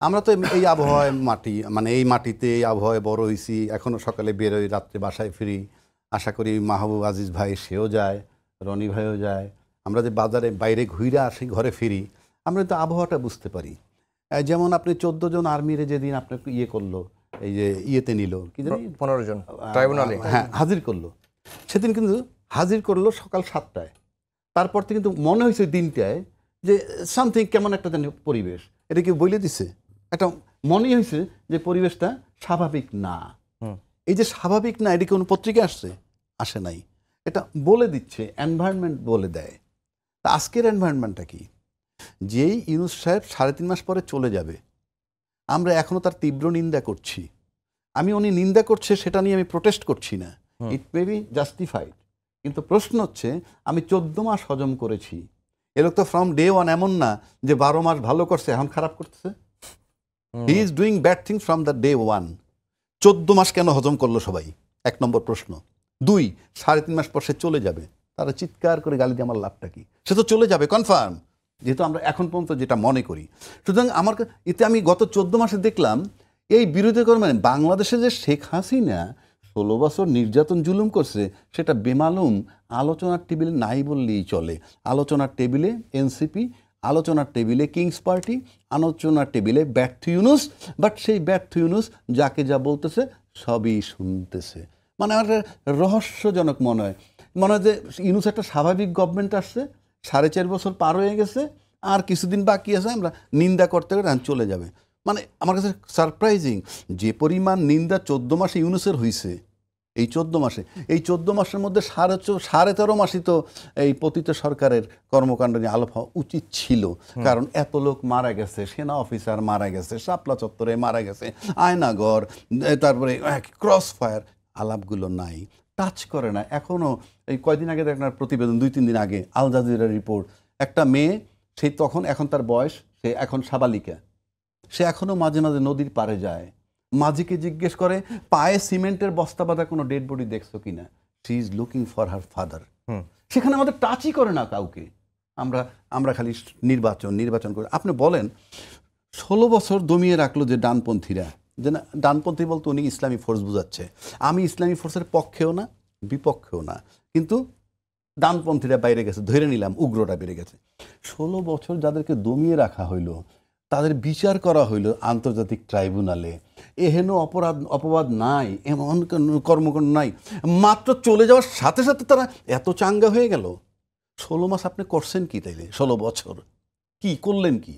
আমরা তো এই আবহাওয়ায় মাটি মানে এই মাটিতে এই আবহাওয়ায় বড় হয়েছি, এখনও সকালে বেরোই, রাত্রে বাসায় ফিরি। আশা করি মাহবুব আজিজ ভাই সেও যায়, রনি ভাইও যায়। আমরা যে বাজারে বাইরে ঘুরে আসি, ঘরে ফিরি, আমরা তো আবহাওয়াটা বুঝতে পারি। যেমন আপনি 14 জন আর্মিরে যেদিন আপনাকে ইয়ে করলো, এই যে ইয়েতে নিল, কি জানি 15 জন ট্রাইব্যুনালে, হ্যাঁ হাজির করলো, সেদিন কিন্তু হাজির করলো সকাল 7টায়। তারপর থেকে কিন্তু মনে হয়েছে দিনটায় যে সামথিং কেমন একটা জানি পরিবেশ, এটা কি বলে দিছে, একটা মনে হয়েছে যে পরিবেশটা স্বাভাবিক না। এই যে স্বাভাবিক না, এটা কোনো পত্রিকা আসছে? আসে নাই। এটা বলে দিচ্ছে, এনভায়রনমেন্ট বলে দেয়। তা আজকের এনভায়রনমেন্টটা কি? যেই ইউনূস সাহেব 3.5 মাস পরে চলে যাবে, আমরা এখনও তার তীব্র নিন্দা করছি। উনি নিন্দা করছে সেটা নিয়ে আমি প্রোটেস্ট করছি না, ইট মে বি জাস্টিফাইড। কিন্তু প্রশ্ন হচ্ছে, আমি 14 মাস হজম করেছি। এ লোক তো ফ্রম ডে ওয়ান এমন না যে 12 মাস ভালো করছে এখন খারাপ করতেছে। He is doing bad things from the day one. 14 মাস কেন হজম করলো সবাই? 1 নম্বর প্রশ্ন। 2, 3.5 মাস পর সে চলে যাবে, তারা চিৎকার করে গালি দিয়ে আমার লাভটা কি? সে তো চলে যাবে কনফার্ম, যেহেতু আমরা এখন পর্যন্ত যেটা মনে করি। সুতরাং আমার এতে আমি গত 14 মাসে দেখলাম এই বিরোধী মানে বাংলাদেশে যে শেখ হাসিনা 16 বছর নির্যাতন জুলুম করছে, সেটা বেমালুম আলোচনার টেবিলে নাই বললেই চলে। আলোচনার টেবিলে এনসিপি, আলোচনার টেবিলে কিংস পার্টি, আলোচনার টেবিলে ব্যর্থ ইউনূস। বাট সেই ব্যর্থ ইউনূস যাকে যা বলতেছে সবই শুনতেছে। মানে আমার রহস্যজনক মনে হয় যে ইউনূস একটা স্বাভাবিক গভর্নমেন্ট আসছে, 4.5 বছর পার হয়ে গেছে, আর কিছুদিন বাকি আছে, আমরা নিন্দা করতে করে চলে যাবে। মানে আমার কাছে সারপ্রাইজিং যে পরিমাণ নিন্দা 14 মাসে ইউনূসের হয়েছে। এই 14 মাসের মধ্যে 13.5 মাসই তো এই পতিত সরকারের কর্মকাণ্ড নিয়ে আলাপ হওয়া উচিত ছিল। কারণ এত লোক মারা গেছে, সেনা অফিসার মারা গেছে, শাপলা চত্বরে মারা গেছে, আয়নাগর, তারপরে ক্রস ফায়ার, আলাপগুলো নাই, টাচ করে না এখনও। এই কয়দিন আগে দেখেন প্রতিবেদন, 2-3 দিন আগে আল জাজিরার রিপোর্ট, একটা মেয়ে, সেই তখন এখন তার বয়স, সে এখন সাবালিকা, সে এখনও মাঝে মাঝে নদীর পাড়ে যায়, মাঝিকে জিজ্ঞেস করে পায়ে সিমেন্টের বস্তা বাঁধা কোনো ডেড বডি দেখছো কিনা, she is looking for her father. সেখানে আমাদের টাচই করে না কাউকে। আমরা খালি নির্বাচন করে। আপনি বলেন 16 বছর দমিয়ে রাখলো যে ডানপন্থীরা, যে না ডানপন্থী বলতে উনি ইসলামী ফোর্স বুঝাচ্ছে। আমি ইসলামী ফোর্সের পক্ষেও না বিপক্ষেও না, কিন্তু ডানপন্থীরা বাইরে গেছে, ধরে নিলাম উগ্রটা বেড়ে গেছে। 16 বছর যাদেরকে দমিয়ে রাখা হইল, তাদের বিচার করা হইল আন্তর্জাতিক ট্রাইব্যুনালে, এহেন অপবাদ নাই, এমন কর্মকাণ্ড নাই, মাত্র চলে যাওয়ার সাথে সাথে তারা এত চাঙ্গা হয়ে গেল। 16 মাস আপনি করছেন কি তাইলে? 16 বছর কি করলেন কি?